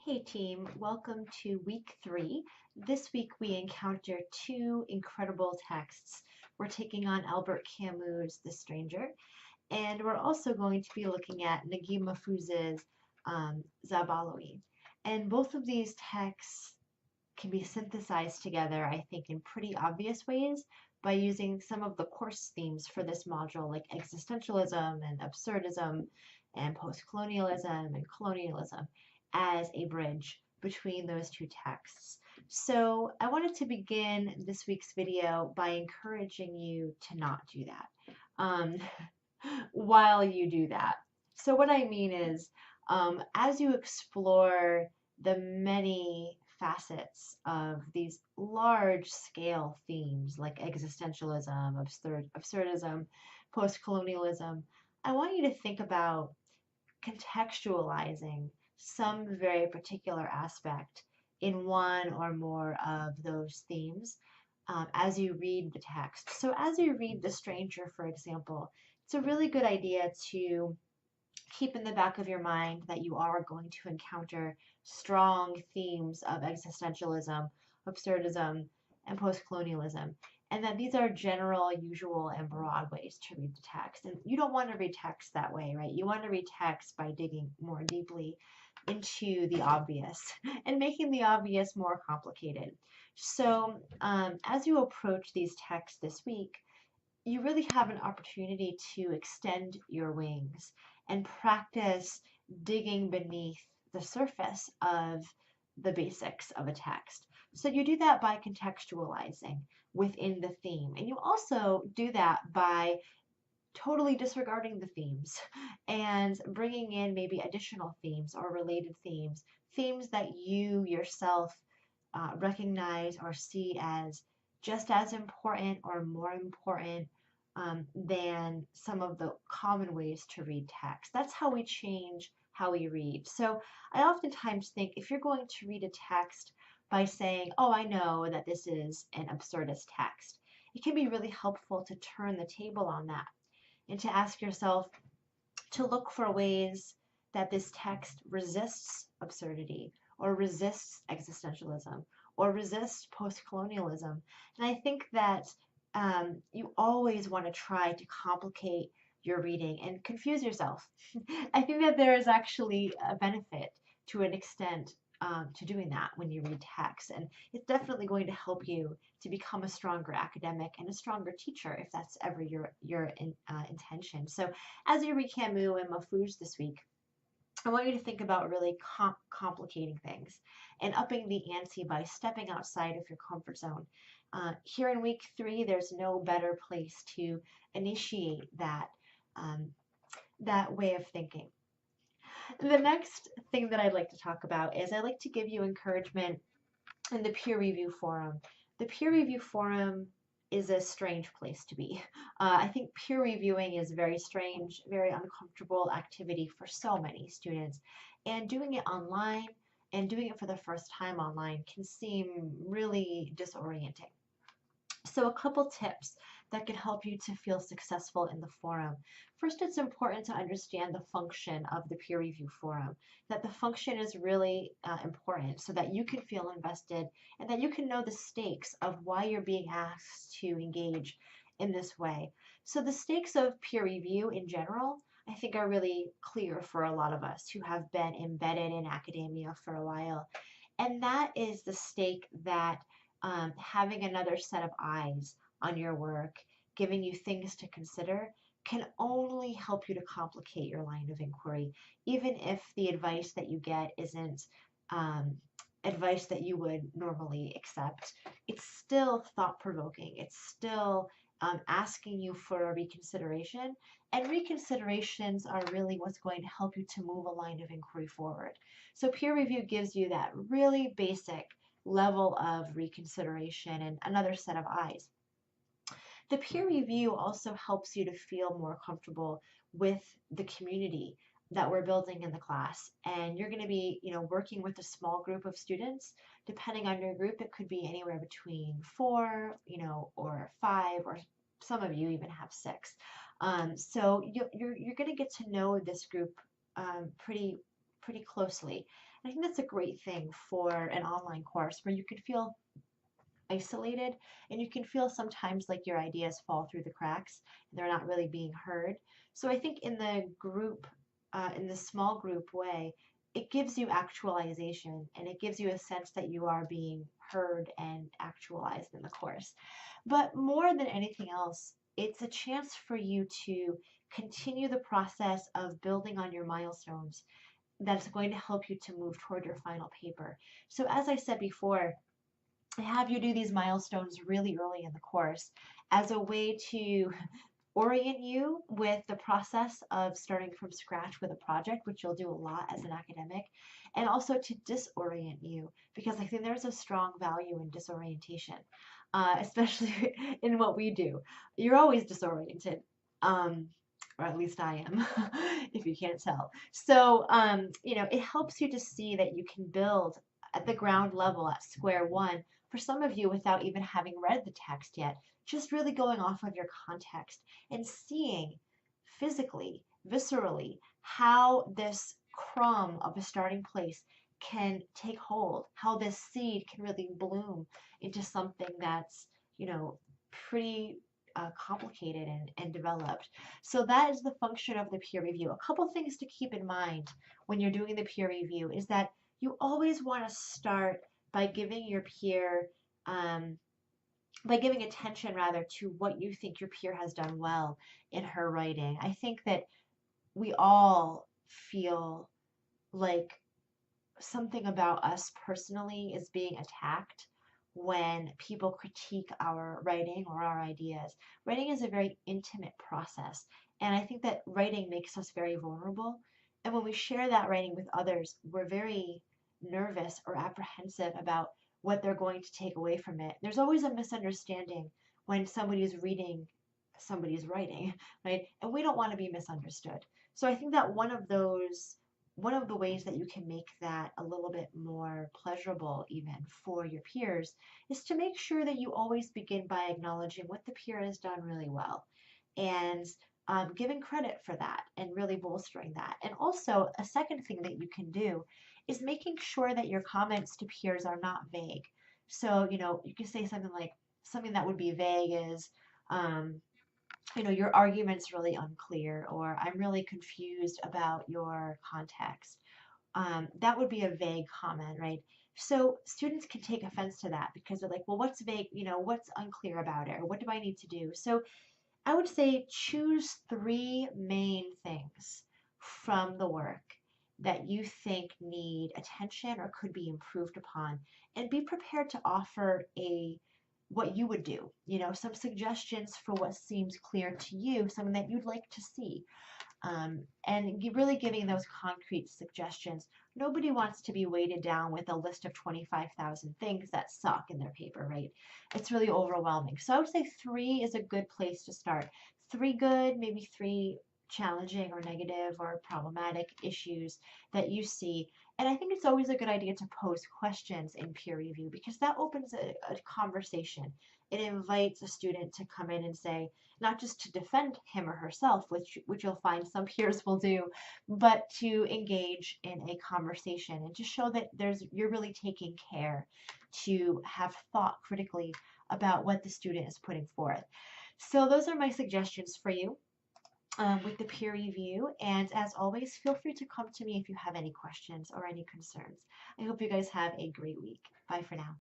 Hey team, welcome to week 3. This week we encounter two incredible texts. We're taking on Albert Camus' The Stranger, and we're also going to be looking at Mahfouz's Zaabalawi. And both of these texts can be synthesized together, I think, in pretty obvious ways by using some of the course themes for this module, like existentialism and absurdism and postcolonialism and colonialism, as a bridge between those two texts. So I wanted to begin this week's video by encouraging you to not do that while you do that. So what I mean is, as you explore the many facets of these large scale themes like existentialism, absurdism, post-colonialism, I want you to think about contextualizing some very particular aspect in one or more of those themes as you read the text. So as you read The Stranger, for example, it's a really good idea to keep in the back of your mind that you are going to encounter strong themes of existentialism, absurdism, and postcolonialism, and that these are general, usual, and broad ways to read the text. And you don't want to read text that way, right? You want to read text by digging more deeply into the obvious and making the obvious more complicated. So, as you approach these texts this week, you really have an opportunity to extend your wings and practice digging beneath the surface of the basics of a text. So you do that by contextualizing within the theme. And you also do that by totally disregarding the themes and bringing in maybe additional themes or related themes, themes that you yourself recognize or see as just as important or more important than some of the common ways to read text. That's how we change how we read. So I oftentimes think if you're going to read a text by saying, oh, I know that this is an absurdist text, it can be really helpful to turn the table on that and to ask yourself to look for ways that this text resists absurdity or resists existentialism or resists post-colonialism. And I think that you always want to try to complicate your reading and confuse yourself. I think that there is actually a benefit to an extent to doing that when you read text. And it's definitely going to help you to become a stronger academic and a stronger teacher if that's ever your intention. So as you read Camus and Mahfouz this week, I want you to think about really complicating things and upping the ante by stepping outside of your comfort zone. Here in week 3, there's no better place to initiate um, that way of thinking. The next thing that I'd like to talk about is I'd like to give you encouragement in the peer review forum. The peer review forum is a strange place to be. I think peer reviewing is very strange, very uncomfortable activity for so many students. And doing it online and doing it for the first time online can seem really disorienting. So a couple tips that can help you to feel successful in the forum. First, it's important to understand the function of the peer review forum, that the function is really important so that you can feel invested and that you can know the stakes of why you're being asked to engage in this way. So the stakes of peer review in general, I think are really clear for a lot of us who have been embedded in academia for a while. And that is the stake that having another set of eyes on your work, giving you things to consider, can only help you to complicate your line of inquiry, even if the advice that you get isn't advice that you would normally accept. It's still thought-provoking. It's still asking you for a reconsideration, and reconsiderations are really what's going to help you to move a line of inquiry forward. So peer review gives you that really basic level of reconsideration and another set of eyes. The peer review also helps you to feel more comfortable with the community that we're building in the class. And you're going to be, working with a small group of students. Depending on your group, it could be anywhere between 4, or 5, or some of you even have 6. So you're going to get to know this group pretty pretty closely. And I think that's a great thing for an online course where you can feel isolated and you can feel sometimes like your ideas fall through the cracks and they're not really being heard. So I think in the group, in the small group way, it gives you actualization and it gives you a sense that you are being heard and actualized in the course. But more than anything else, it's a chance for you to continue the process of building on your milestones that's going to help you to move toward your final paper. So as I said before, I have you do these milestones really early in the course as a way to orient you with the process of starting from scratch with a project, which you'll do a lot as an academic, and also to disorient you, because I think there's a strong value in disorientation, especially in what we do. You're always disoriented, or at least I am, if you can't tell. So, it helps you to see that you can build at the ground level, at square one, for some of you without even having read the text yet, just really going off of your context and seeing physically, viscerally, how this crumb of a starting place can take hold, how this seed can really bloom into something that's, pretty complicated and developed. So that is the function of the peer review. A couple things to keep in mind when you're doing the peer review is that you always want to start by giving your peer by giving attention rather to what you think your peer has done well in her writing. I think that we all feel like something about us personally is being attacked when people critique our writing or our ideas. Writing is a very intimate process, and I think that writing makes us very vulnerable. And when we share that writing with others, we're very nervous or apprehensive about what they're going to take away from it. There's always a misunderstanding when somebody is reading somebody's writing, right? And we don't want to be misunderstood. So I think that one of the ways that you can make that a little bit more pleasurable even for your peers is to make sure that you always begin by acknowledging what the peer has done really well and giving credit for that and really bolstering that. And also, a second thing that you can do is making sure that your comments to peers are not vague. So, you can say something like, something that would be vague is, um, your argument's really unclear, or I'm really confused about your context. That would be a vague comment, right? So students can take offense to that because they're like, well, what's vague? What's unclear about it? Or what do I need to do? So I would say choose three main things from the work that you think need attention or could be improved upon, and be prepared to offer what you would do, some suggestions for what seems clear to you, something that you'd like to see, and really giving those concrete suggestions. Nobody wants to be weighted down with a list of 25,000 things that suck in their paper, right? It's really overwhelming. So I would say three is a good place to start. Three good, maybe three challenging or negative or problematic issues that you see. And I think it's always a good idea to pose questions in peer review because that opens a conversation. It invites a student to come in and say, not just to defend him or herself, which you'll find some peers will do, but to engage in a conversation and to show that you're really taking care to have thought critically about what the student is putting forth. So those are my suggestions for you with the peer review. And as always, feel free to come to me if you have any questions or any concerns. I hope you guys have a great week. Bye for now.